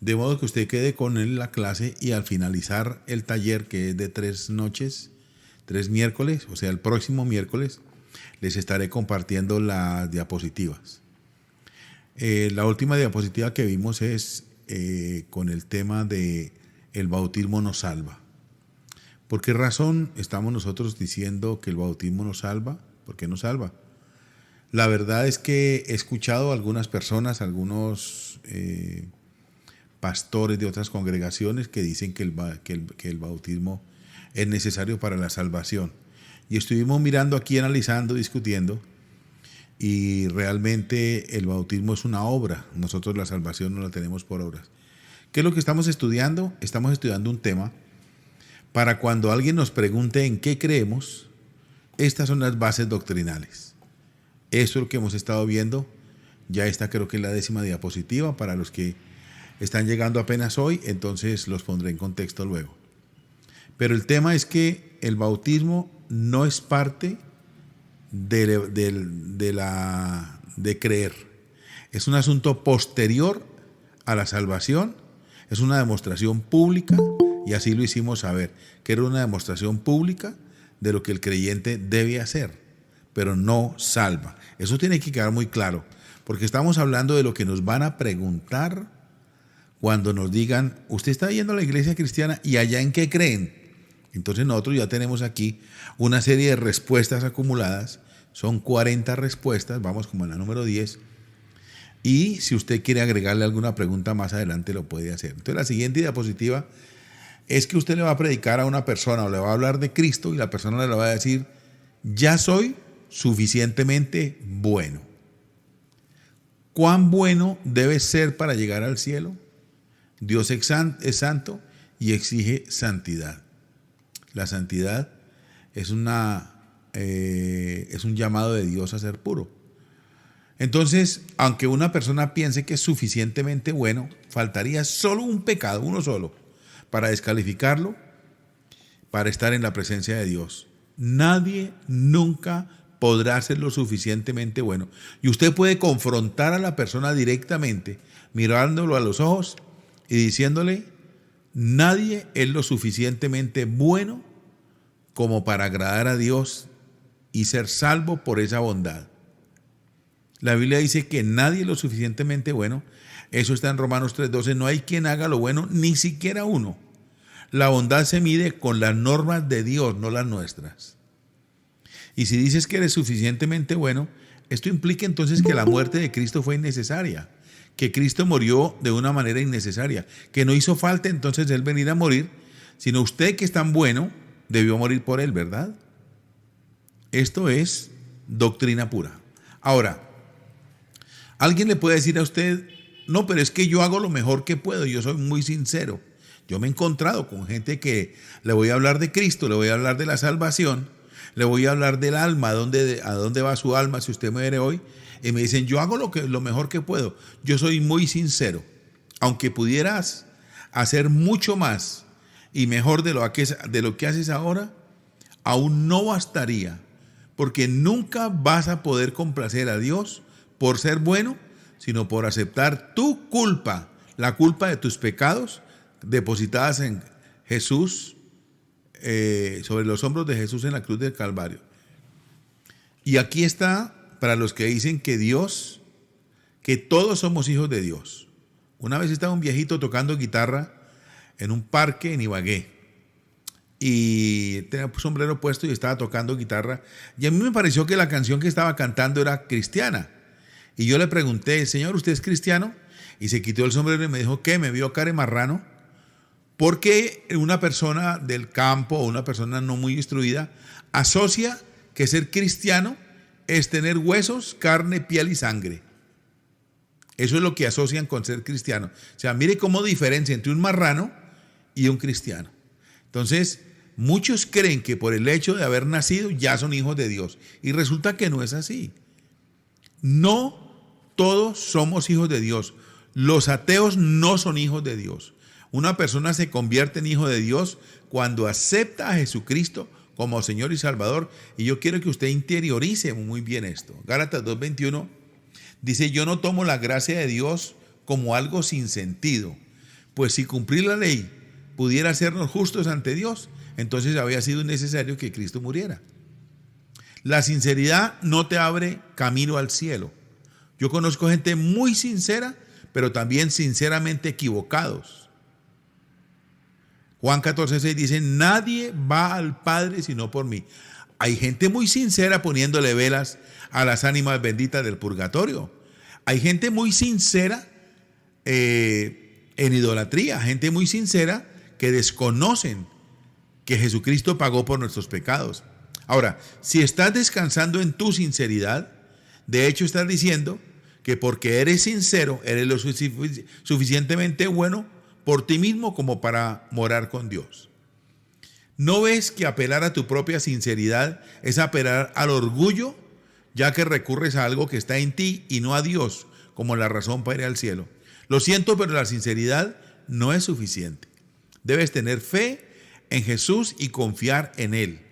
De modo que usted quede con él en la clase y al finalizar el taller, que es de 3 noches, 3 miércoles, o sea, el próximo miércoles, les estaré compartiendo las diapositivas. La última diapositiva que vimos es con el tema de el bautismo nos salva. ¿Por qué razón estamos nosotros diciendo que el bautismo nos salva? ¿Por qué nos salva? La verdad es que he escuchado a algunas personas, algunos pastores de otras congregaciones que dicen que el bautismo es necesario para la salvación. Y estuvimos mirando aquí, analizando, discutiendo, y realmente el bautismo es una obra. Nosotros la salvación no la tenemos por obras. ¿Qué es lo que estamos estudiando? Estamos estudiando un tema para cuando alguien nos pregunte en qué creemos. Estas son las bases doctrinales. Eso es lo que hemos estado viendo. Ya esta creo que es la 10ª diapositiva para los que están llegando apenas hoy, entonces los pondré en contexto luego. Pero el tema es que el bautismo no es parte de creer. Es un asunto posterior a la salvación, es una demostración pública, y así lo hicimos saber, que era una demostración pública de lo que el creyente debe hacer, pero no salva. Eso tiene que quedar muy claro, porque estamos hablando de lo que nos van a preguntar cuando nos digan, usted está yendo a la iglesia cristiana y allá en qué creen. Entonces nosotros ya tenemos aquí una serie de respuestas acumuladas, son 40 respuestas, vamos como en la número 10, y si usted quiere agregarle alguna pregunta más adelante lo puede hacer. Entonces la siguiente diapositiva es que usted le va a predicar a una persona o le va a hablar de Cristo y la persona le va a decir, ya soy suficientemente bueno. ¿Cuán bueno debe ser para llegar al cielo? Dios es santo y exige santidad. La santidad es un llamado de Dios a ser puro. Entonces, aunque una persona piense que es suficientemente bueno, faltaría solo un pecado, uno solo, para descalificarlo, para estar en la presencia de Dios. Nadie nunca podrá ser lo suficientemente bueno. Y usted puede confrontar a la persona directamente, mirándolo a los ojos y diciéndole, nadie es lo suficientemente bueno como para agradar a Dios y ser salvo por esa bondad. La Biblia dice que nadie es lo suficientemente bueno. Eso está en Romanos 3:12. No hay quien haga lo bueno, ni siquiera uno. La bondad se mide con las normas de Dios, no las nuestras. Y si dices que eres suficientemente bueno, esto implica entonces que la muerte de Cristo fue innecesaria, que Cristo murió de una manera innecesaria, que no hizo falta entonces Él venir a morir, sino usted que es tan bueno, debió morir por Él, ¿verdad? Esto es doctrina pura. Ahora, alguien le puede decir a usted, no, pero es que yo hago lo mejor que puedo, yo soy muy sincero. Yo me he encontrado con gente que le voy a hablar de Cristo, le voy a hablar de la salvación, le voy a hablar del alma, a dónde va su alma si usted muere hoy, y me dicen, yo hago lo mejor que puedo, yo soy muy sincero. Aunque pudieras hacer mucho más y mejor de lo que haces ahora, aún no bastaría, porque nunca vas a poder complacer a Dios por ser bueno, sino por aceptar tu culpa, la culpa de tus pecados depositadas en Jesús, sobre los hombros de Jesús en la cruz del Calvario. Y aquí está para los que dicen que todos somos hijos de Dios. Una vez estaba un viejito tocando guitarra en un parque en Ibagué y tenía un sombrero puesto y estaba tocando guitarra, y a mí me pareció que la canción que estaba cantando era cristiana, y yo le pregunté, señor, ¿usted es cristiano? Y se quitó el sombrero y me dijo, ¿qué? ¿Me vio cara de marrano? Porque una persona del campo o una persona no muy instruida asocia que ser cristiano es tener huesos, carne, piel y sangre. Eso es lo que asocian con ser cristiano. O sea, mire cómo diferencia entre un marrano y un cristiano. Entonces, muchos creen que por el hecho de haber nacido ya son hijos de Dios. Y resulta que no es así. No todos somos hijos de Dios. Los ateos no son hijos de Dios. Una persona se convierte en hijo de Dios cuando acepta a Jesucristo como Señor y Salvador. Y yo quiero que usted interiorice muy bien esto. Gálatas 2:21 dice, yo no tomo la gracia de Dios como algo sin sentido. Pues si cumplir la ley pudiera hacernos justos ante Dios, entonces había sido necesario que Cristo muriera. La sinceridad no te abre camino al cielo. Yo conozco gente muy sincera, pero también sinceramente equivocados. Juan 14:6 dice, nadie va al Padre sino por mí. Hay gente muy sincera poniéndole velas a las ánimas benditas del purgatorio. Hay gente muy sincera en idolatría, gente muy sincera que desconocen que Jesucristo pagó por nuestros pecados. Ahora, si estás descansando en tu sinceridad, de hecho estás diciendo que porque eres sincero, eres lo suficientemente bueno por ti mismo como para morar con Dios. ¿No ves que apelar a tu propia sinceridad es apelar al orgullo, ya que recurres a algo que está en ti y no a Dios como la razón para ir al cielo? Lo siento, pero la sinceridad no es suficiente. Debes tener fe en Jesús y confiar en Él.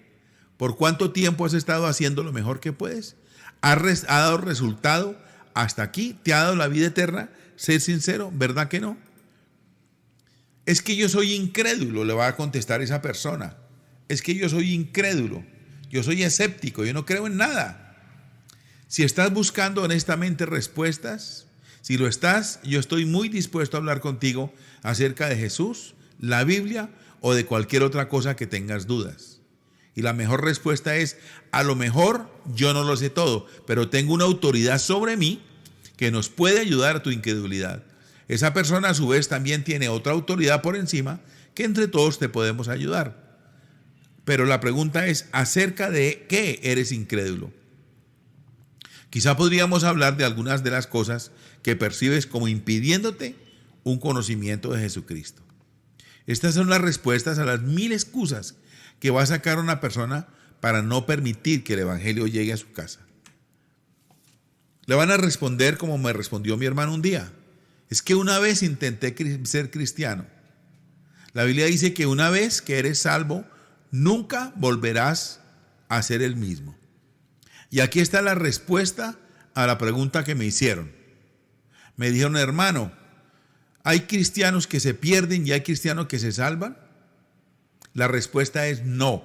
¿Por cuánto tiempo has estado haciendo lo mejor que puedes? ¿Ha dado resultado hasta aquí? ¿Te ha dado la vida eterna? Ser sincero, ¿verdad que no? Es que yo soy incrédulo, le va a contestar esa persona. Es que yo soy incrédulo, yo soy escéptico, yo no creo en nada. Si estás buscando honestamente respuestas, si lo estás, yo estoy muy dispuesto a hablar contigo acerca de Jesús, la Biblia o de cualquier otra cosa que tengas dudas. Y la mejor respuesta es, a lo mejor yo no lo sé todo, pero tengo una autoridad sobre mí que nos puede ayudar a tu incredulidad. Esa persona a su vez también tiene otra autoridad por encima que entre todos te podemos ayudar. Pero la pregunta es, ¿acerca de qué eres incrédulo? Quizá podríamos hablar de algunas de las cosas que percibes como impidiéndote un conocimiento de Jesucristo. Estas son las respuestas a las 1000 excusas que va a sacar una persona para no permitir que el evangelio llegue a su casa. Le van a responder como me respondió mi hermano un día. Es que una vez intenté ser cristiano. La Biblia dice que una vez que eres salvo, nunca volverás a ser el mismo. Y aquí está la respuesta a la pregunta que me hicieron. Me dijeron, hermano, ¿hay cristianos que se pierden y hay cristianos que se salvan? La respuesta es no.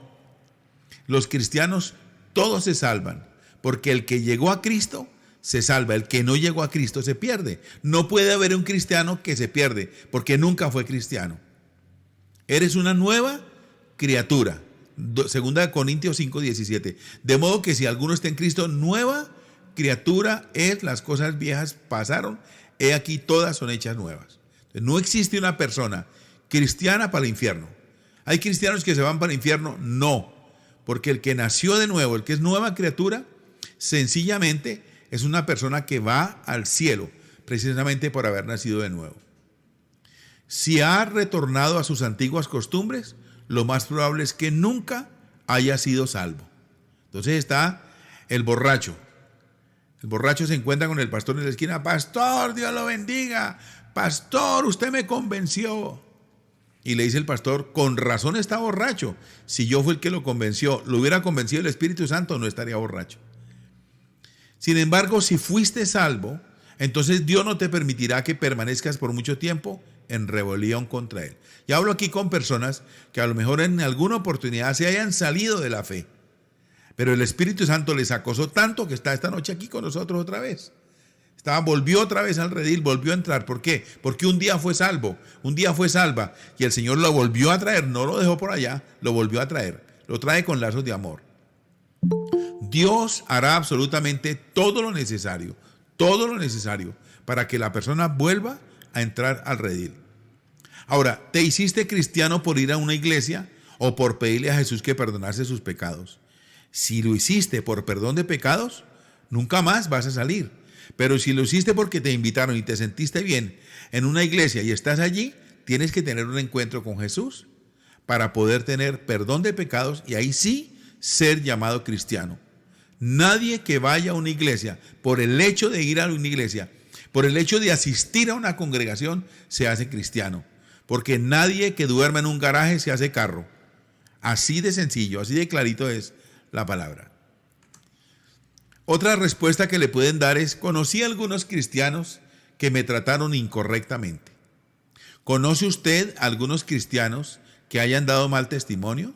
Los cristianos todos se salvan, porque el que llegó a Cristo se salva, el que no llegó a Cristo se pierde. No puede haber un cristiano que se pierde, porque nunca fue cristiano. Eres una nueva criatura. 2 Corintios 5:17. De modo que si alguno está en Cristo, nueva criatura es, las cosas viejas pasaron, he aquí todas son hechas nuevas. Entonces, no existe una persona cristiana para el infierno. ¿Hay cristianos que se van para el infierno? No, porque el que nació de nuevo, el que es nueva criatura, sencillamente es una persona que va al cielo, precisamente por haber nacido de nuevo. Si ha retornado a sus antiguas costumbres, lo más probable es que nunca haya sido salvo. Entonces está el borracho. El borracho se encuentra con el pastor en la esquina. Pastor, Dios lo bendiga. Pastor, usted me convenció. Y le dice el pastor, con razón está borracho. Si yo fui el que lo convenció, lo hubiera convencido el Espíritu Santo, no estaría borracho. Sin embargo, si fuiste salvo, entonces Dios no te permitirá que permanezcas por mucho tiempo en rebelión contra Él. Y hablo aquí con personas que a lo mejor en alguna oportunidad se hayan salido de la fe, pero el Espíritu Santo les acosó tanto que está esta noche aquí con nosotros otra vez. Volvió otra vez al redil, volvió a entrar. ¿Por qué? Porque un día fue salvo, un día fue salva, y el Señor lo volvió a traer, no lo dejó por allá, lo volvió a traer, lo trae con lazos de amor. Dios hará absolutamente todo lo necesario para que la persona vuelva a entrar al redil. Ahora, ¿te hiciste cristiano por ir a una iglesia o por pedirle a Jesús que perdonase sus pecados? Si lo hiciste por perdón de pecados, nunca más vas a salir. Pero si lo hiciste porque te invitaron y te sentiste bien en una iglesia y estás allí, tienes que tener un encuentro con Jesús para poder tener perdón de pecados y ahí sí ser llamado cristiano. Nadie que vaya a una iglesia por el hecho de ir a una iglesia, por el hecho de asistir a una congregación, se hace cristiano. Porque nadie que duerma en un garaje se hace carro. Así de sencillo, así de clarito es la palabra. Otra respuesta que le pueden dar es, conocí a algunos cristianos que me trataron incorrectamente. ¿Conoce usted algunos cristianos que hayan dado mal testimonio?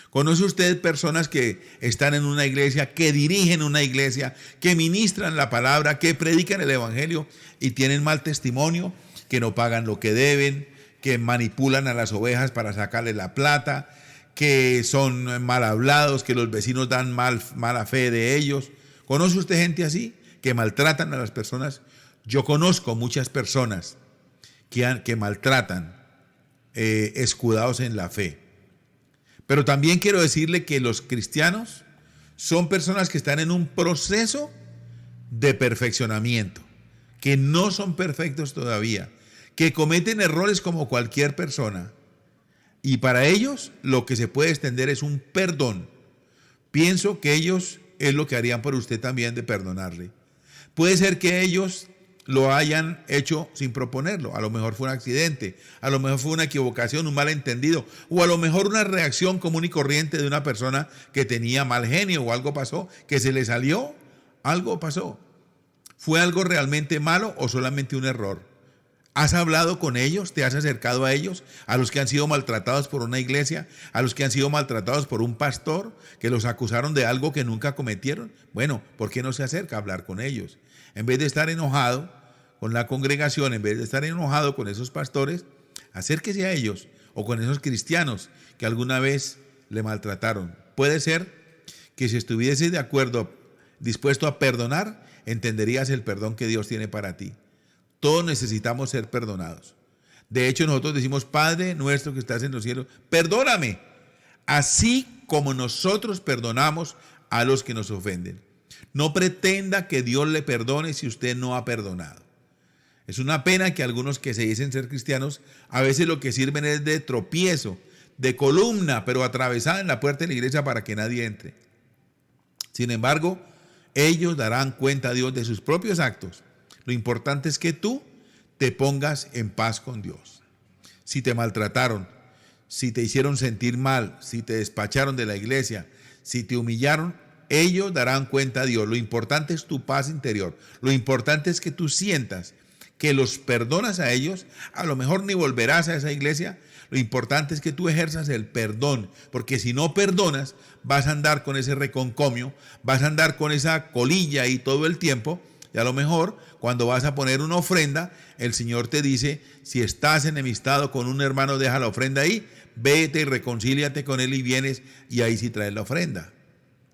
¿Conoce usted personas que están en una iglesia, que dirigen una iglesia, que ministran la palabra, que predican el evangelio y tienen mal testimonio, que no pagan lo que deben, que manipulan a las ovejas para sacarle la plata, que son mal hablados, que los vecinos dan mala fe de ellos? ¿Conoce usted gente así, que maltratan a las personas? Yo conozco muchas personas que maltratan, escudados en la fe. Pero también quiero decirle que los cristianos son personas que están en un proceso de perfeccionamiento, que no son perfectos todavía, que cometen errores como cualquier persona. Y para ellos lo que se puede extender es un perdón. Pienso que ellos es lo que harían por usted también, de perdonarle. Puede ser que ellos lo hayan hecho sin proponerlo. A lo mejor fue un accidente, a lo mejor fue una equivocación, un malentendido, o a lo mejor una reacción común y corriente de una persona que tenía mal genio, o algo pasó, que se le salió, algo pasó. ¿Fue algo realmente malo o solamente un error? ¿Has hablado con ellos? ¿Te has acercado a ellos? ¿A los que han sido maltratados por una iglesia? ¿A los que han sido maltratados por un pastor que los acusaron de algo que nunca cometieron? Bueno, ¿por qué no se acerca a hablar con ellos? En vez de estar enojado con la congregación, en vez de estar enojado con esos pastores, acérquese a ellos, o con esos cristianos que alguna vez le maltrataron. Puede ser que si estuviese de acuerdo, dispuesto a perdonar, entenderías el perdón que Dios tiene para ti. Todos necesitamos ser perdonados. De hecho, nosotros decimos: Padre nuestro que estás en los cielos, perdóname, así como nosotros perdonamos a los que nos ofenden. No pretenda que Dios le perdone si usted no ha perdonado. Es una pena que algunos que se dicen ser cristianos a veces lo que sirven es de tropiezo, de columna, pero atravesada en la puerta de la iglesia para que nadie entre. Sin embargo, ellos darán cuenta a Dios de sus propios actos. Lo importante es que tú te pongas en paz con Dios. Si te maltrataron, si te hicieron sentir mal, si te despacharon de la iglesia, si te humillaron, ellos darán cuenta a Dios. Lo importante es tu paz interior. Lo importante es que tú sientas que los perdonas a ellos. A lo mejor ni volverás a esa iglesia. Lo importante es que tú ejerzas el perdón, porque si no perdonas, vas a andar con ese reconcomio, vas a andar con esa colilla ahí todo el tiempo. Y a lo mejor cuando vas a poner una ofrenda, el Señor te dice: si estás enemistado con un hermano, deja la ofrenda ahí, vete y reconcíliate con él y vienes, y ahí sí traes la ofrenda.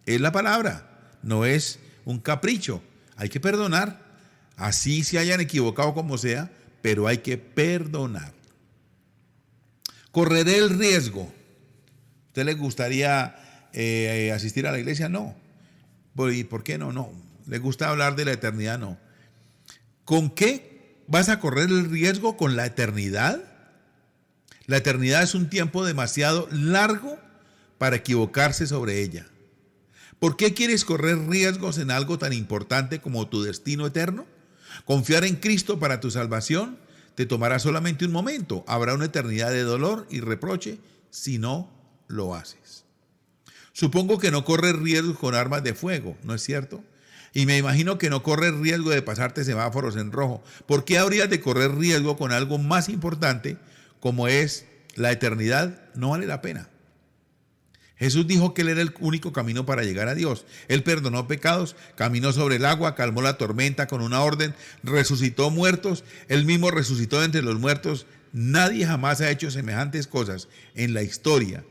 Es la palabra, no es un capricho. Hay que perdonar, así se hayan equivocado como sea, pero hay que perdonar. ¿Correré el riesgo? ¿Usted le gustaría asistir a la iglesia? No. ¿Y por qué no? No. ¿Le gusta hablar de la eternidad? No. ¿Con qué vas a correr el riesgo? ¿Con la eternidad? La eternidad es un tiempo demasiado largo para equivocarse sobre ella. ¿Por qué quieres correr riesgos en algo tan importante como tu destino eterno? Confiar en Cristo para tu salvación te tomará solamente un momento. Habrá una eternidad de dolor y reproche si no lo haces. Supongo que no corres riesgos con armas de fuego, ¿no es cierto? Y me imagino que no corres riesgo de pasarte semáforos en rojo. ¿Por qué habrías de correr riesgo con algo más importante como es la eternidad? No vale la pena. Jesús dijo que Él era el único camino para llegar a Dios. Él perdonó pecados, caminó sobre el agua, calmó la tormenta con una orden, resucitó muertos, Él mismo resucitó de entre los muertos. Nadie jamás ha hecho semejantes cosas en la historia.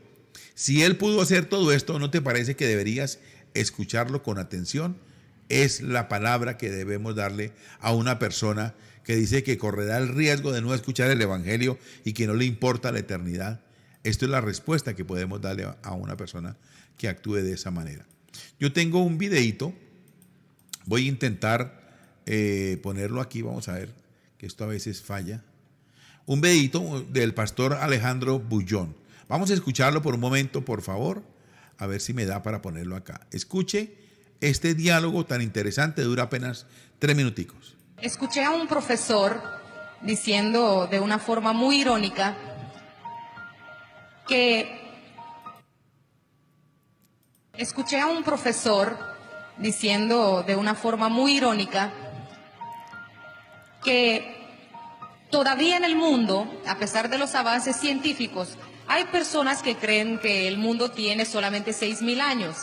Si Él pudo hacer todo esto, ¿no te parece que deberías escucharlo con atención? Es la palabra que debemos darle a una persona que dice que correrá el riesgo de no escuchar el evangelio y que no le importa la eternidad. Esto es la respuesta que podemos darle a una persona que actúe de esa manera. Yo tengo un videíto, voy a intentar ponerlo aquí, vamos a ver, que esto a veces falla. Un videíto del pastor Alejandro Bullón. Vamos a escucharlo por un momento, por favor, a ver si me da para ponerlo acá. Escuche este diálogo tan interesante, dura apenas 3 minuticos. Escuché a un profesor diciendo de una forma muy irónica que Todavía en el mundo, a pesar de los avances científicos, hay personas que creen que el mundo tiene solamente 6.000 años.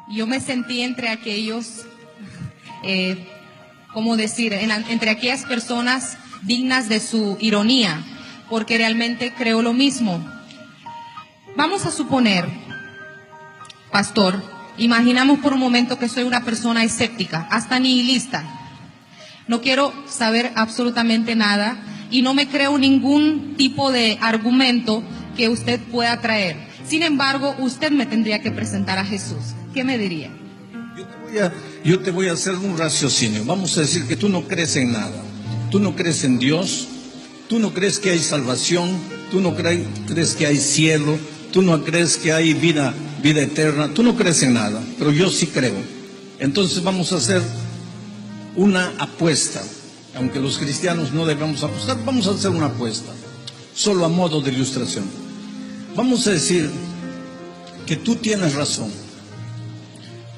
Yo me sentí entre aquellos, ¿cómo decir? Entre aquellas personas dignas de su ironía, porque realmente creo lo mismo. Vamos a suponer, pastor, imaginamos por un momento que soy una persona escéptica, hasta nihilista. No quiero saber absolutamente nada y no me creo ningún tipo de argumento que usted pueda traer. Sin embargo, usted me tendría que presentar a Jesús. ¿Qué me diría? Yo te voy a hacer un raciocinio. Vamos a decir que tú no crees en nada. Tú no crees en Dios. Tú no crees que hay salvación. Tú no crees que hay cielo. Tú no crees que hay vida eterna. Tú no crees en nada. Pero yo sí creo. Entonces vamos a hacer una apuesta. Aunque los cristianos no debemos apostar, vamos a hacer una apuesta. Solo a modo de ilustración. Vamos a decir que tú tienes razón.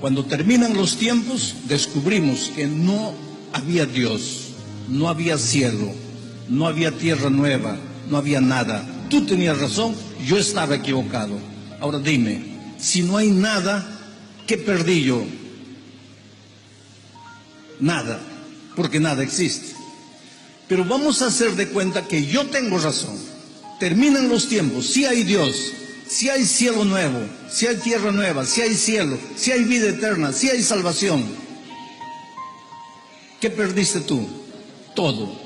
Cuando terminan los tiempos, descubrimos que no había Dios, no había cielo, no había tierra nueva, no había nada. Tú tenías razón, yo estaba equivocado. Ahora dime, si no hay nada, ¿qué perdí yo? Nada, porque nada existe. Pero vamos a hacer de cuenta que yo tengo razón. Terminan los tiempos, sí hay Dios. Si hay cielo nuevo, si hay tierra nueva, si hay cielo, si hay vida eterna, si hay salvación, ¿qué perdiste tú? Todo.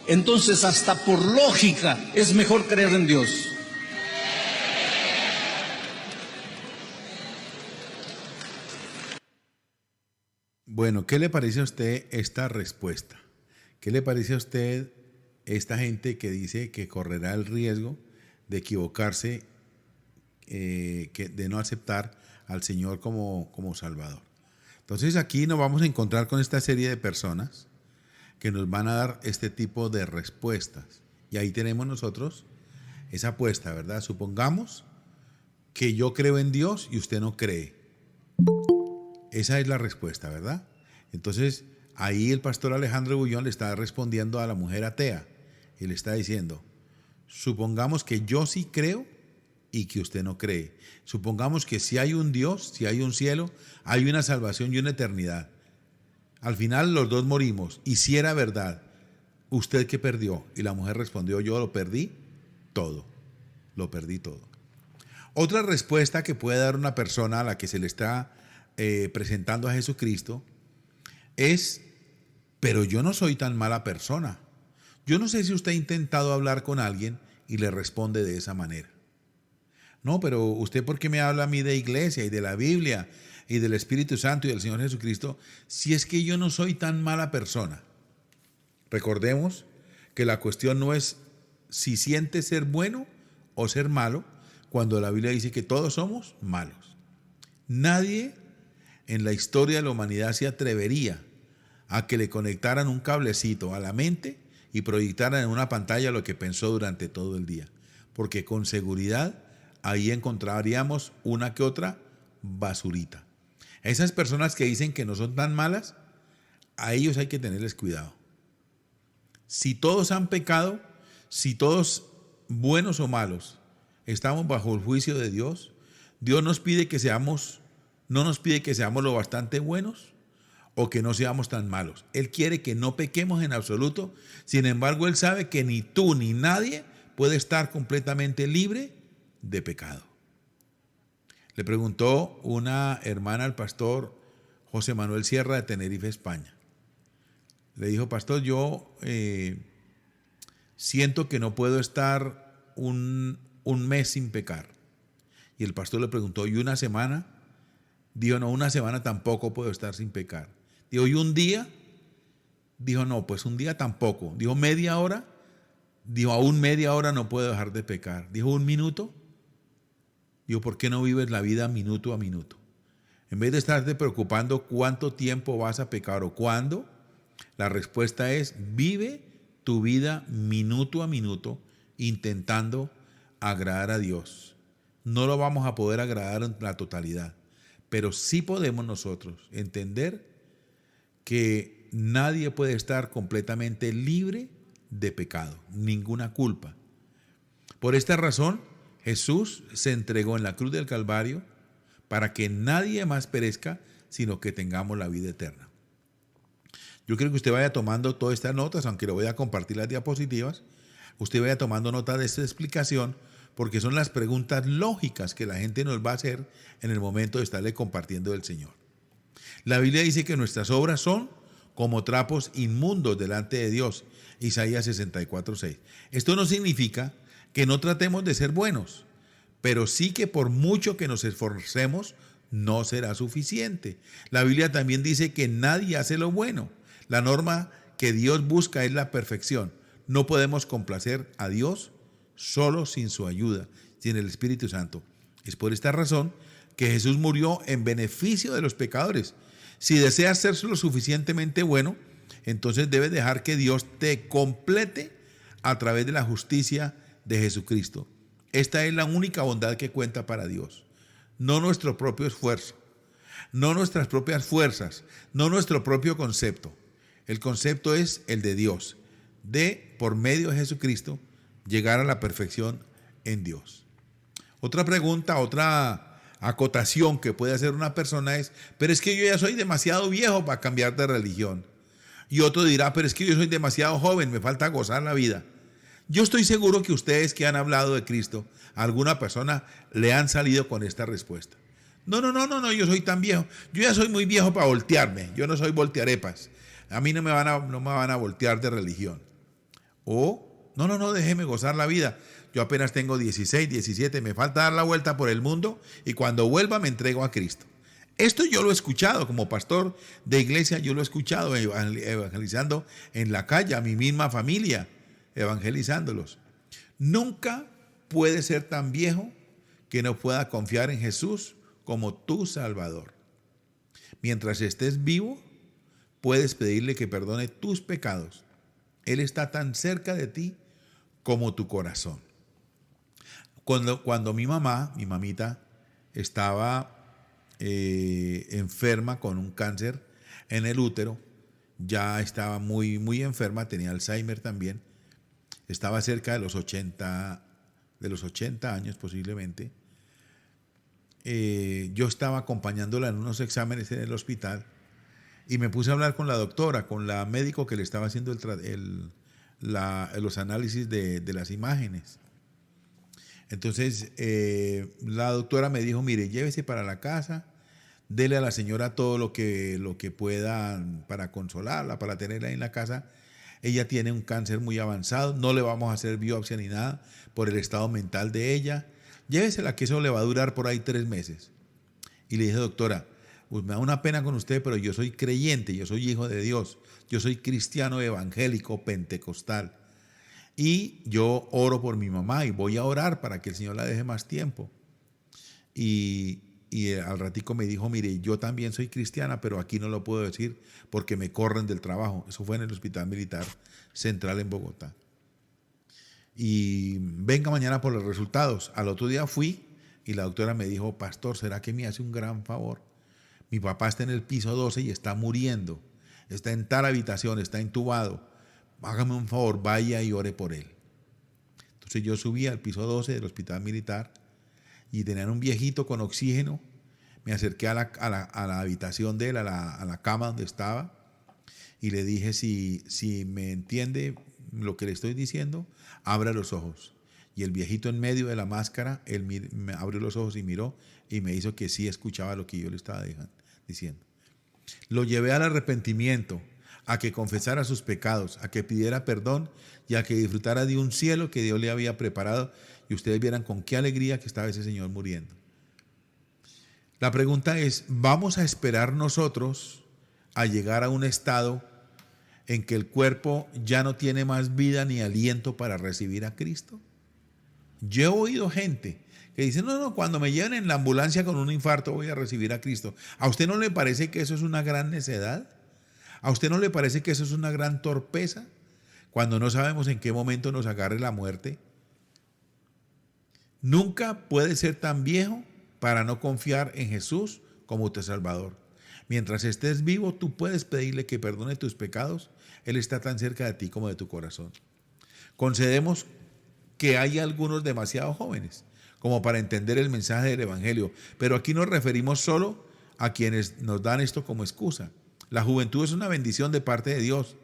Entonces, hasta por lógica, es mejor creer en Dios. Bueno, ¿qué le parece a usted esta respuesta? ¿Qué le parece a usted esta gente que dice que correrá el riesgo de equivocarse, de no aceptar al Señor como Salvador? Entonces aquí nos vamos a encontrar con esta serie de personas que nos van a dar este tipo de respuestas. Y ahí tenemos nosotros esa apuesta, ¿verdad? Supongamos que yo creo en Dios y usted no cree. Esa es la respuesta, ¿verdad? Entonces ahí el pastor Alejandro Bullón le está respondiendo a la mujer atea y le está diciendo, supongamos que yo sí creo y que usted no cree. Supongamos que si hay un Dios, si hay un cielo, hay una salvación y una eternidad. Al final los dos morimos. Y si era verdad, ¿usted qué perdió? Y la mujer respondió, yo lo perdí todo. Lo perdí todo. Otra respuesta que puede dar una persona a la que se le está presentando a Jesucristo es, pero yo no soy tan mala persona. Yo no sé si usted ha intentado hablar con alguien y le responde de esa manera. No, pero usted ¿por qué me habla a mí de iglesia y de la Biblia y del Espíritu Santo y del Señor Jesucristo si es que yo no soy tan mala persona? Recordemos que la cuestión no es si siente ser bueno o ser malo, cuando la Biblia dice que todos somos malos. Nadie en la historia de la humanidad se atrevería a que le conectaran un cablecito a la mente y proyectaran en una pantalla lo que pensó durante todo el día, porque con seguridad ahí encontraríamos una que otra basurita. Esas personas que dicen que no son tan malas, a ellos hay que tenerles cuidado. Si todos han pecado, si todos, buenos o malos, estamos bajo el juicio de Dios, Dios nos pide que seamos, no nos pide que seamos lo bastante buenos o que no seamos tan malos. Él quiere que no pequemos en absoluto. Sin embargo, Él sabe que ni tú ni nadie puede estar completamente libre de pecado. Le preguntó una hermana al pastor José Manuel Sierra de Tenerife, España. Le dijo, pastor, yo siento que no puedo estar un mes sin pecar. Y el pastor le preguntó, ¿y una semana? Dijo, no, una semana tampoco puedo estar sin pecar. Dijo, ¿y un día? Dijo, no, pues un día tampoco. Dijo, ¿media hora? Dijo, aún media hora no puedo dejar de pecar. Dijo, ¿un minuto? Dijo, ¿por qué no vives la vida minuto a minuto? En vez de estarte preocupando cuánto tiempo vas a pecar o cuándo, la respuesta es, vive tu vida minuto a minuto intentando agradar a Dios. No lo vamos a poder agradar en la totalidad, pero sí podemos nosotros entender que nadie puede estar completamente libre de pecado, ninguna culpa. Por esta razón, Jesús se entregó en la cruz del Calvario para que nadie más perezca, sino que tengamos la vida eterna. Yo quiero que usted vaya tomando todas estas notas, aunque le voy a compartir las diapositivas. Usted vaya tomando nota de esta explicación, porque son las preguntas lógicas que la gente nos va a hacer en el momento de estarle compartiendo del Señor. La Biblia dice que nuestras obras son como trapos inmundos delante de Dios. Isaías 64:6. Esto no significa que no tratemos de ser buenos, pero sí que por mucho que nos esforcemos, no será suficiente. La Biblia también dice que nadie hace lo bueno. La norma que Dios busca es la perfección. No podemos complacer a Dios solo sin su ayuda, sin el Espíritu Santo. Es por esta razón que Jesús murió en beneficio de los pecadores. Si deseas ser lo suficientemente bueno, entonces debes dejar que Dios te complete a través de la justicia de Jesucristo. Esta es la única bondad que cuenta para Dios. No nuestro propio esfuerzo, no nuestras propias fuerzas, no nuestro propio concepto. El concepto es el de Dios, de, por medio de Jesucristo, llegar a la perfección en Dios. Otra pregunta, otra acotación que puede hacer una persona es, pero es que yo ya soy demasiado viejo para cambiar de religión. Y otro dirá, pero es que yo soy demasiado joven, me falta gozar la vida. Yo estoy seguro que ustedes que han hablado de Cristo, a alguna persona le han salido con esta respuesta. No, yo soy tan viejo. Yo ya soy muy viejo para voltearme. Yo no soy voltearepas. A mí no me van a voltear de religión. O, no, déjeme gozar la vida. Yo apenas tengo 16, 17, me falta dar la vuelta por el mundo y cuando vuelva me entrego a Cristo. Esto yo lo he escuchado como pastor de iglesia, yo lo he escuchado evangelizando en la calle, a mi misma familia, evangelizándolos. Nunca puedes ser tan viejo que no pueda confiar en Jesús como tu Salvador. Mientras estés vivo, puedes pedirle que perdone tus pecados. Él está tan cerca de ti como tu corazón. Cuando mi mamita, estaba enferma con un cáncer en el útero, ya estaba muy, muy enferma, tenía Alzheimer también, estaba cerca de los 80 años posiblemente. Yo estaba acompañándola en unos exámenes en el hospital y me puse a hablar con la doctora, con la médico que le estaba haciendo los análisis de las imágenes. Entonces la doctora me dijo, mire, llévese para la casa, dele a la señora todo lo que pueda para consolarla, para tenerla en la casa. Ella tiene un cáncer muy avanzado, no le vamos a hacer biopsia ni nada por el estado mental de ella. Llévesela, que eso le va a durar por ahí 3 meses. Y le dije, doctora, pues me da una pena con usted, pero yo soy creyente, yo soy hijo de Dios, yo soy cristiano evangélico pentecostal. Y yo oro por mi mamá y voy a orar para que el Señor la deje más tiempo. Y al ratico me dijo, mire, yo también soy cristiana, pero aquí no lo puedo decir porque me corren del trabajo. Eso fue en el Hospital Militar Central en Bogotá. Y venga mañana por los resultados. Al otro día fui y la doctora me dijo, pastor, ¿será que me hace un gran favor? Mi papá está en el piso 12 y está muriendo. Está en tal habitación, está intubado. Hágame un favor, vaya y ore por él. Entonces yo subí al piso 12 del Hospital Militar y tenían un viejito con oxígeno. Me acerqué a la habitación de él, a la cama donde estaba, y le dije, si me entiende lo que le estoy diciendo, abra los ojos. Y el viejito en medio de la máscara, él me abrió los ojos y miró y me hizo que sí escuchaba lo que yo le estaba diciendo. Lo llevé al arrepentimiento, a que confesara sus pecados, a que pidiera perdón y a que disfrutara de un cielo que Dios le había preparado, y ustedes vieran con qué alegría que estaba ese señor muriendo. La pregunta es, ¿vamos a esperar nosotros a llegar a un estado en que el cuerpo ya no tiene más vida ni aliento para recibir a Cristo? Yo he oído gente que dice, no, cuando me lleven en la ambulancia con un infarto voy a recibir a Cristo. ¿A usted no le parece que eso es una gran necedad? ¿A usted no le parece que eso es una gran torpeza? Cuando no sabemos en qué momento nos agarre la muerte. Nunca puedes ser tan viejo para no confiar en Jesús como tu Salvador. Mientras estés vivo, tú puedes pedirle que perdone tus pecados. Él está tan cerca de ti como de tu corazón. Concedemos que hay algunos demasiado jóvenes como para entender el mensaje del Evangelio, pero aquí nos referimos solo a quienes nos dan esto como excusa. La juventud es una bendición de parte de Dios,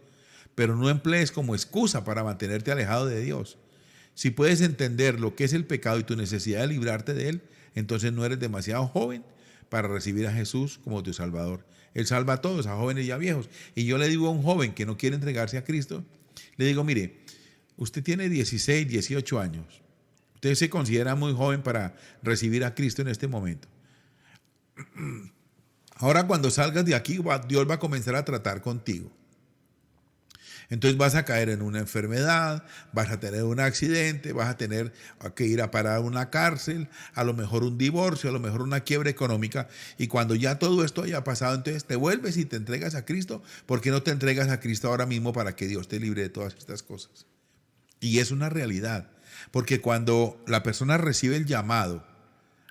pero no emplees como excusa para mantenerte alejado de Dios. Si puedes entender lo que es el pecado y tu necesidad de librarte de él, entonces no eres demasiado joven para recibir a Jesús como tu Salvador. Él salva a todos, a jóvenes y a viejos. Y yo le digo a un joven que no quiere entregarse a Cristo, le digo, mire, usted tiene 16, 18 años. Usted se considera muy joven para recibir a Cristo en este momento. Ahora cuando salgas de aquí, Dios va a comenzar a tratar contigo. Entonces vas a caer en una enfermedad, vas a tener un accidente, vas a tener que ir a parar a una cárcel, a lo mejor un divorcio, a lo mejor una quiebra económica. Y cuando ya todo esto haya pasado, entonces te vuelves y te entregas a Cristo. ¿Por qué no te entregas a Cristo ahora mismo para que Dios te libre de todas estas cosas? Y es una realidad, porque cuando la persona recibe el llamado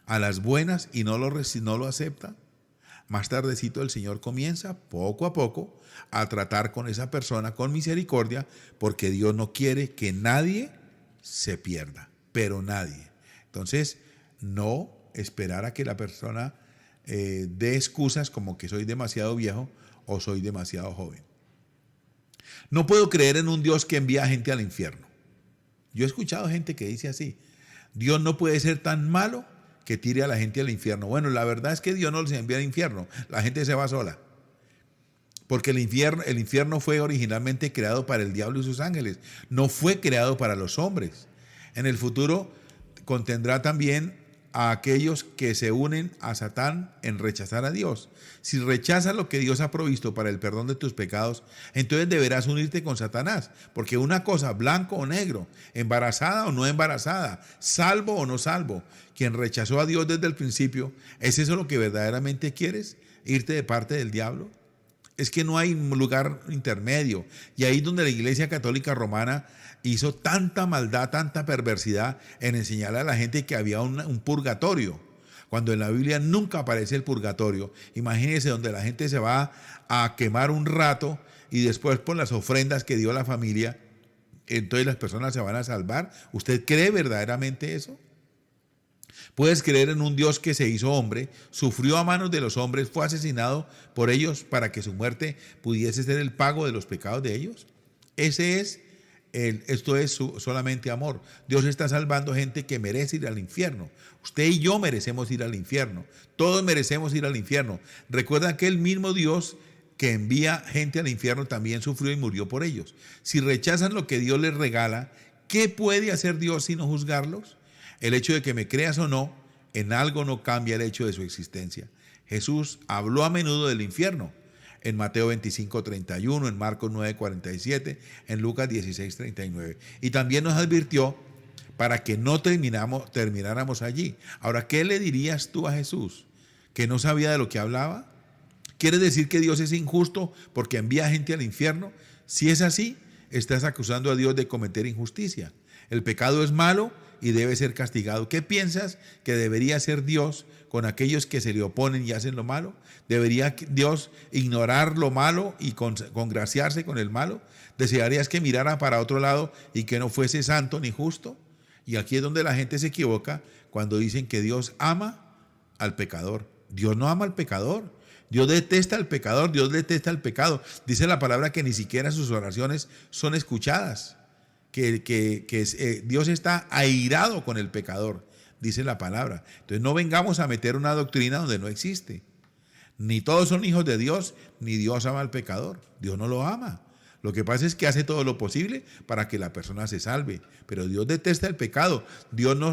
a las buenas y no lo acepta, más tardecito el Señor comienza poco a poco a tratar con esa persona con misericordia, porque Dios no quiere que nadie se pierda, pero nadie. Entonces, no esperar a que la persona dé excusas como que soy demasiado viejo o soy demasiado joven. No puedo creer en un Dios que envía gente al infierno. Yo he escuchado gente que dice así, Dios no puede ser tan malo que tire a la gente al infierno. Bueno, la verdad es que Dios no los envía al infierno, la gente se va sola. Porque el infierno fue originalmente creado para el diablo y sus ángeles, no fue creado para los hombres. En el futuro contendrá también a aquellos que se unen a Satán en rechazar a Dios. Si rechazas lo que Dios ha provisto para el perdón de tus pecados, entonces deberás unirte con Satanás, porque una cosa, blanco o negro, embarazada o no embarazada, salvo o no salvo, quien rechazó a Dios desde el principio, ¿es eso lo que verdaderamente quieres? ¿Irte de parte del diablo? Es que no hay lugar intermedio. Y ahí es donde la Iglesia Católica Romana hizo tanta maldad, tanta perversidad en enseñarle a la gente que había un purgatorio, cuando en la Biblia nunca aparece el purgatorio. Imagínense donde la gente se va a quemar un rato y después por las ofrendas que dio la familia, entonces las personas se van a salvar. ¿Usted cree verdaderamente eso? ¿Puedes creer en un Dios que se hizo hombre, sufrió a manos de los hombres, fue asesinado por ellos para que su muerte pudiese ser el pago de los pecados de ellos? Esto es solamente amor. Dios está salvando gente que merece ir al infierno. Usted y yo merecemos ir al infierno. Todos merecemos ir al infierno. Recuerda que el mismo Dios que envía gente al infierno también sufrió y murió por ellos. Si rechazan lo que Dios les regala, ¿qué puede hacer Dios sino juzgarlos? El hecho de que me creas o no, en algo no cambia el hecho de su existencia. Jesús habló a menudo del infierno, en Mateo 25:31, en Marcos 9:47, en Lucas 16:39. Y también nos advirtió para que no termináramos allí. Ahora, ¿qué le dirías tú a Jesús? ¿Que no sabía de lo que hablaba? ¿Quiere decir que Dios es injusto porque envía gente al infierno? Si es así, estás acusando a Dios de cometer injusticia. El pecado es malo y debe ser castigado. ¿Qué piensas que debería hacer Dios con aquellos que se le oponen y hacen lo malo? ¿Debería Dios ignorar lo malo y congraciarse con el malo? ¿Desearías que mirara para otro lado y que no fuese santo ni justo? Y aquí es donde la gente se equivoca cuando dicen que Dios ama al pecador. Dios no ama al pecador. Dios detesta al pecador, Dios detesta el pecado. Dice la palabra que ni siquiera sus oraciones son escuchadas. Que Dios está airado con el pecador, dice la palabra. Entonces no vengamos a meter una doctrina donde no existe. Ni todos son hijos de Dios, ni Dios ama al pecador. Dios no lo ama. Lo que pasa es que hace todo lo posible para que la persona se salve. Pero Dios detesta el pecado. Dios no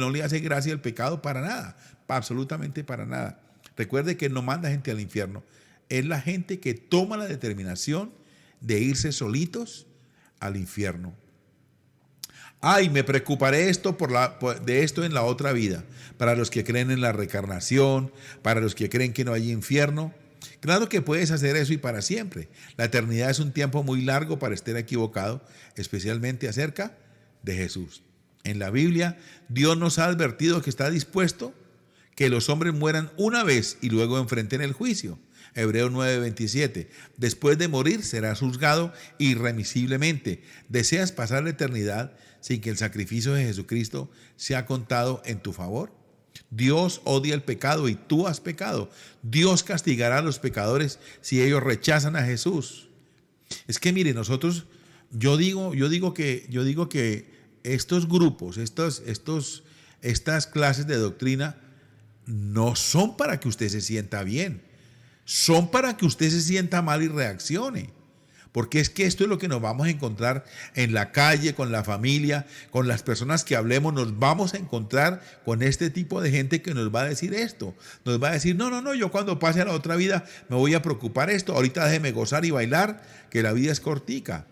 le hace gracia el pecado para nada, absolutamente para nada. Recuerde que no manda gente al infierno. Es la gente que toma la determinación de irse solitos al infierno. Ay, me preocuparé de esto en la otra vida. Para los que creen en la reencarnación, para los que creen que no hay infierno. Claro que puedes hacer eso y para siempre. La eternidad es un tiempo muy largo para estar equivocado, especialmente acerca de Jesús. En la Biblia, Dios nos ha advertido que está dispuesto que los hombres mueran una vez y luego enfrenten el juicio. Hebreos 9:27. Después de morir serás juzgado irremisiblemente. ¿Deseas pasar la eternidad sin que el sacrificio de Jesucristo sea contado en tu favor? Dios odia el pecado y tú has pecado. Dios castigará a los pecadores si ellos rechazan a Jesús. Es que mire, nosotros, yo digo que estos grupos, estas clases de doctrina no son para que usted se sienta bien, son para que usted se sienta mal y reaccione. Porque es que esto es lo que nos vamos a encontrar en la calle, con la familia, con las personas que hablemos. Nos vamos a encontrar con este tipo de gente que nos va a decir esto. Nos va a decir, no, yo cuando pase a la otra vida me voy a preocupar esto. Ahorita déjeme gozar y bailar, que la vida es cortica.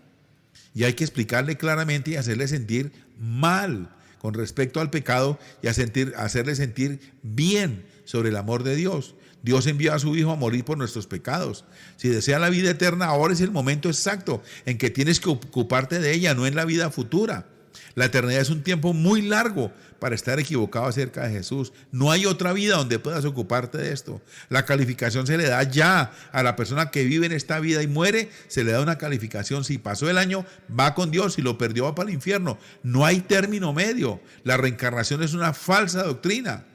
Y hay que explicarle claramente y hacerle sentir mal con respecto al pecado y hacerle sentir bien sobre el amor de Dios. Dios envió a su Hijo a morir por nuestros pecados. Si desea la vida eterna, ahora es el momento exacto en que tienes que ocuparte de ella, no en la vida futura. La eternidad es un tiempo muy largo para estar equivocado acerca de Jesús. No hay otra vida donde puedas ocuparte de esto. La calificación se le da ya a la persona que vive en esta vida y muere, se le da una calificación. Si pasó el año, va con Dios. Si lo perdió, va para el infierno. No hay término medio. La reencarnación es una falsa doctrina.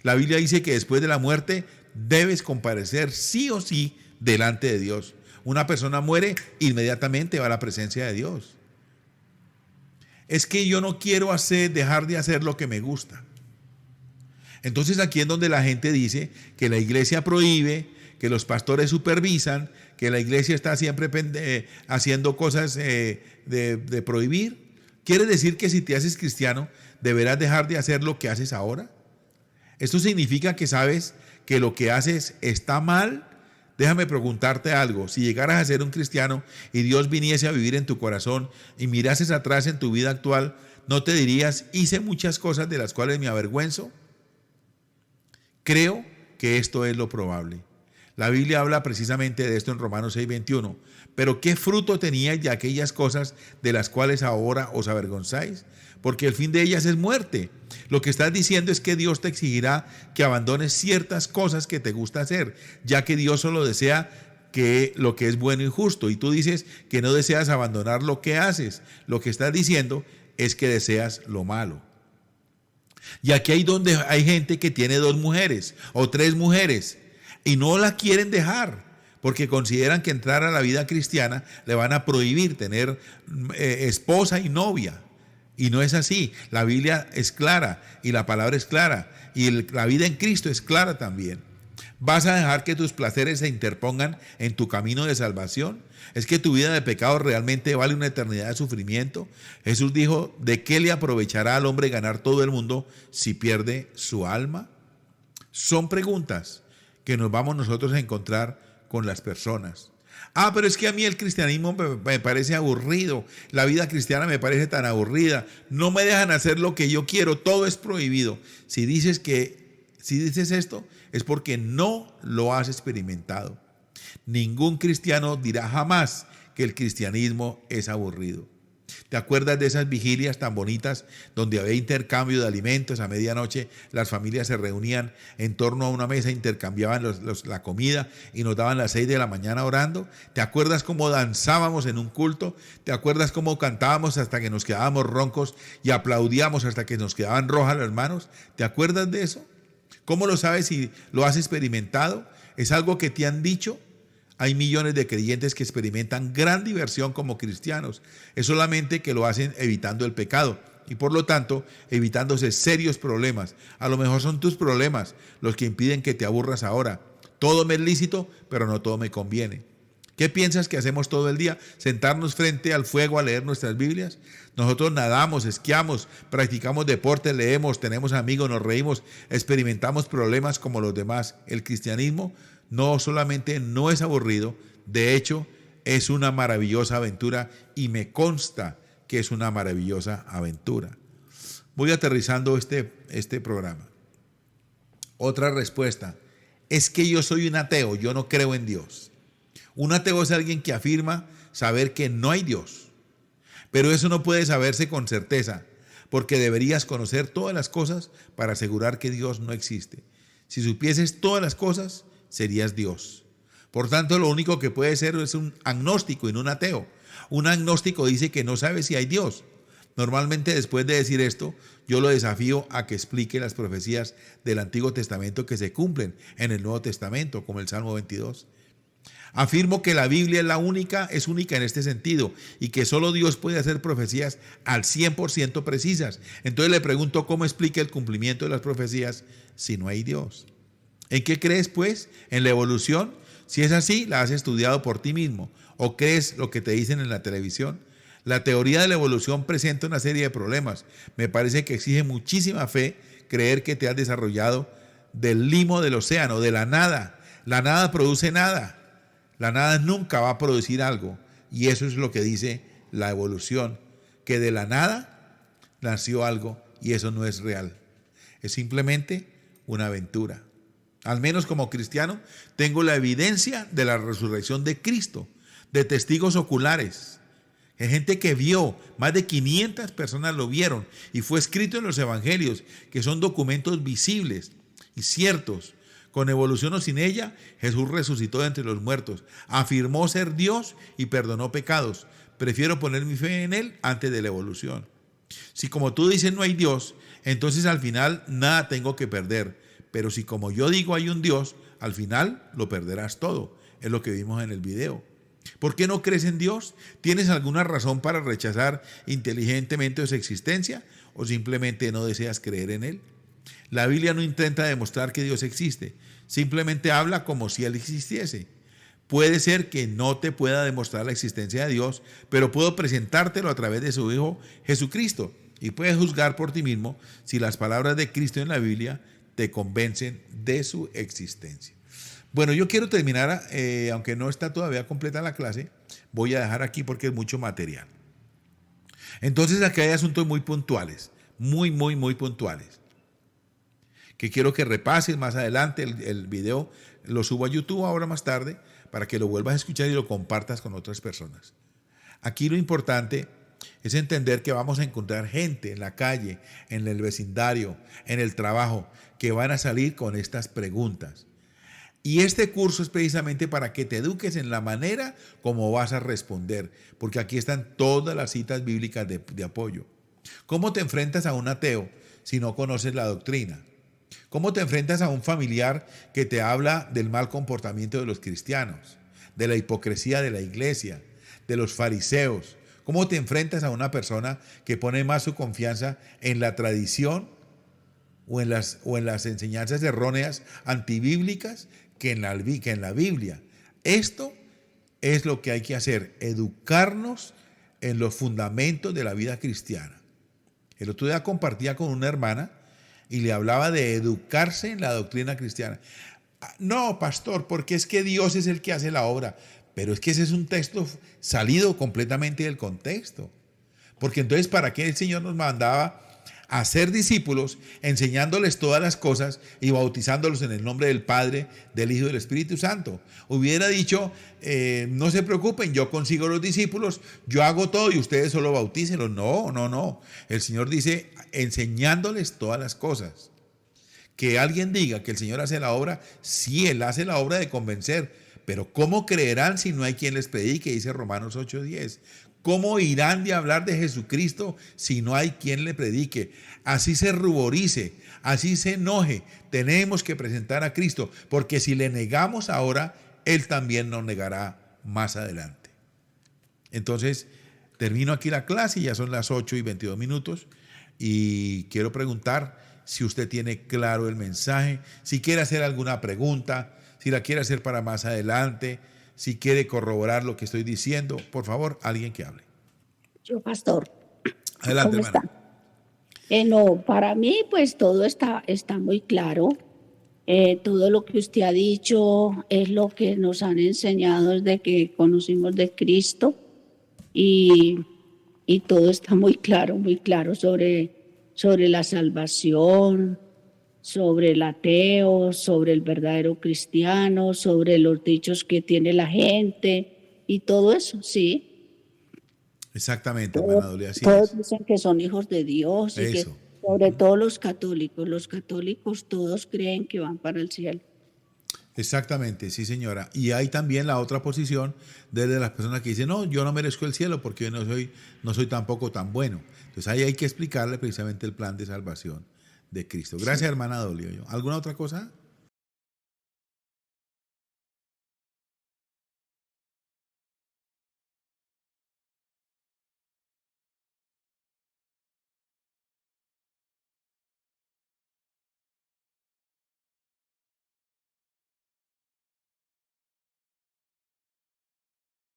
La Biblia dice que después de la muerte debes comparecer sí o sí delante de Dios. Una persona muere, inmediatamente va a la presencia de Dios. Es que yo no quiero dejar de hacer lo que me gusta. Entonces aquí es donde la gente dice que la iglesia prohíbe, que los pastores supervisan, que la iglesia está siempre haciendo cosas de prohibir. ¿Quiere decir que si te haces cristiano deberás dejar de hacer lo que haces ahora? ¿Esto significa que sabes que lo que haces está mal? Déjame preguntarte algo. Si llegaras a ser un cristiano y Dios viniese a vivir en tu corazón y mirases atrás en tu vida actual, ¿no te dirías, hice muchas cosas de las cuales me avergüenzo? Creo que esto es lo probable. La Biblia habla precisamente de esto en Romanos 6:21. Pero ¿qué fruto teníais de aquellas cosas de las cuales ahora os avergonzáis? Porque el fin de ellas es muerte. Lo que estás diciendo es que Dios te exigirá que abandones ciertas cosas que te gusta hacer, ya que Dios solo desea que lo que es bueno y justo. Y tú dices que no deseas abandonar lo que haces. Lo que estás diciendo es que deseas lo malo. Y aquí hay gente que tiene 2 mujeres o 3 mujeres y no la quieren dejar, porque consideran que entrar a la vida cristiana le van a prohibir tener esposa y novia. Y no es así. La Biblia es clara y la palabra es clara y la vida en Cristo es clara también. ¿Vas a dejar que tus placeres se interpongan en tu camino de salvación? ¿Es que tu vida de pecado realmente vale una eternidad de sufrimiento? Jesús dijo, ¿de qué le aprovechará al hombre ganar todo el mundo si pierde su alma? Son preguntas que nos vamos nosotros a encontrar con las personas. Pero es que a mí el cristianismo me parece aburrido, la vida cristiana me parece tan aburrida, no me dejan hacer lo que yo quiero, todo es prohibido. Si dices esto, es porque no lo has experimentado. Ningún cristiano dirá jamás que el cristianismo es aburrido. ¿Te acuerdas de esas vigilias tan bonitas donde había intercambio de alimentos? A medianoche las familias se reunían en torno a una mesa, intercambiaban la comida y nos daban las 6 de la mañana orando. ¿Te acuerdas cómo danzábamos en un culto? ¿Te acuerdas cómo cantábamos hasta que nos quedábamos roncos y aplaudíamos hasta que nos quedaban rojas las manos? ¿Te acuerdas de eso? ¿Cómo lo sabes si lo has experimentado? ¿Es algo que te han dicho? Hay millones de creyentes que experimentan gran diversión como cristianos. Es solamente que lo hacen evitando el pecado y por lo tanto evitándose serios problemas. A lo mejor son tus problemas los que impiden que te aburras ahora. Todo me es lícito, pero no todo me conviene. ¿Qué piensas que hacemos todo el día? ¿Sentarnos frente al fuego a leer nuestras Biblias? Nosotros nadamos, esquiamos, practicamos deporte, leemos, tenemos amigos, nos reímos, experimentamos problemas como los demás. El cristianismo no solamente no es aburrido, de hecho es una maravillosa aventura y me consta que es una maravillosa aventura. Voy aterrizando este programa. Otra respuesta, es que yo soy un ateo, yo no creo en Dios. Un ateo es alguien que afirma saber que no hay Dios, pero eso no puede saberse con certeza, porque deberías conocer todas las cosas para asegurar que Dios no existe. Si supieses todas las cosas, serías Dios. Por tanto, lo único que puede ser es un agnóstico y no un ateo. Un agnóstico dice que no sabe si hay Dios. Normalmente, después de decir esto, yo lo desafío a que explique las profecías del Antiguo Testamento que se cumplen en el Nuevo Testamento, como el Salmo 22. Afirmo que la Biblia es única en este sentido y que solo Dios puede hacer profecías al 100% precisas. Entonces le pregunto cómo explica el cumplimiento de las profecías si no hay Dios. ¿En qué crees, pues? ¿En la evolución? Si es así, la has estudiado por ti mismo. ¿O crees lo que te dicen en la televisión? La teoría de la evolución presenta una serie de problemas. Me parece que exige muchísima fe creer que te has desarrollado del limo del océano, de la nada. La nada produce nada. La nada nunca va a producir algo. Y eso es lo que dice la evolución, que de la nada nació algo y eso no es real. Es simplemente una aventura. Al menos como cristiano, tengo la evidencia de la resurrección de Cristo, de testigos oculares. Hay gente que vio, más de 500 personas lo vieron y fue escrito en los evangelios, que son documentos visibles y ciertos. Con evolución o sin ella, Jesús resucitó de entre los muertos, afirmó ser Dios y perdonó pecados. Prefiero poner mi fe en Él antes de la evolución. Si como tú dices no hay Dios, entonces al final nada tengo que perder. Pero si como yo digo hay un Dios, al final lo perderás todo. Es lo que vimos en el video. ¿Por qué no crees en Dios? ¿Tienes alguna razón para rechazar inteligentemente su existencia o simplemente no deseas creer en Él? La Biblia no intenta demostrar que Dios existe, simplemente habla como si Él existiese. Puede ser que no te pueda demostrar la existencia de Dios, pero puedo presentártelo a través de su Hijo Jesucristo y puedes juzgar por ti mismo si las palabras de Cristo en la Biblia te convencen de su existencia. Bueno, yo quiero terminar, aunque no está todavía completa la clase, voy a dejar aquí porque es mucho material. Entonces aquí hay asuntos muy puntuales, muy puntuales, que quiero que repases más adelante. El video lo subo a YouTube ahora más tarde para que lo vuelvas a escuchar y lo compartas con otras personas. Aquí lo importante es entender que vamos a encontrar gente en la calle, en el vecindario, en el trabajo, que van a salir con estas preguntas. Y este curso es precisamente para que te eduques en la manera como vas a responder, porque aquí están todas las citas bíblicas de apoyo. ¿Cómo te enfrentas a un ateo si no conoces la doctrina? ¿Cómo te enfrentas a un familiar que te habla del mal comportamiento de los cristianos, de la hipocresía de la iglesia, de los fariseos? ¿Cómo te enfrentas a una persona que pone más su confianza en la tradición o en las enseñanzas erróneas antibíblicas que en la Biblia? Esto es lo que hay que hacer, educarnos en los fundamentos de la vida cristiana. El otro día compartía con una hermana y le hablaba de educarse en la doctrina cristiana. No, pastor, porque es que Dios es el que hace la obra. Pero es que ese es un texto salido completamente del contexto. Porque entonces, ¿para qué el Señor nos mandaba a ser discípulos, enseñándoles todas las cosas y bautizándolos en el nombre del Padre, del Hijo y del Espíritu Santo? Hubiera dicho, no se preocupen, yo consigo los discípulos, yo hago todo y ustedes solo bautícenlos. No. El Señor dice, enseñándoles todas las cosas. Que alguien diga que el Señor hace la obra, sí, Él hace la obra de convencer, pero ¿cómo creerán si no hay quien les predique? Dice Romanos 8:10. ¿Cómo irán de hablar de Jesucristo si no hay quien le predique? Así se ruborice, así se enoje, tenemos que presentar a Cristo, porque si le negamos ahora, Él también nos negará más adelante. Entonces, termino aquí la clase, ya son las 8:22, y quiero preguntar si usted tiene claro el mensaje, si quiere hacer alguna pregunta, si la quiere hacer para más adelante, si quiere corroborar lo que estoy diciendo. Por favor, alguien que hable. Yo, pastor. Adelante, ¿Cómo hermano. está? No, para mí pues todo está muy claro. Todo lo que usted ha dicho es lo que nos han enseñado desde que conocimos de Cristo y todo está muy claro sobre la salvación, sobre el ateo, sobre el verdadero cristiano, sobre los dichos que tiene la gente y todo eso, sí. Exactamente, hermana Dolly, así Todos es. dicen que son hijos de Dios y que Eso. sobre todo los católicos todos creen que van para el cielo. Exactamente, sí señora. Y hay también la otra posición de las personas que dicen, no, yo no merezco el cielo porque yo no soy tampoco tan bueno. Entonces ahí hay que explicarle precisamente el plan de salvación de Cristo. Gracias, hermana Dolio. ¿Alguna otra cosa?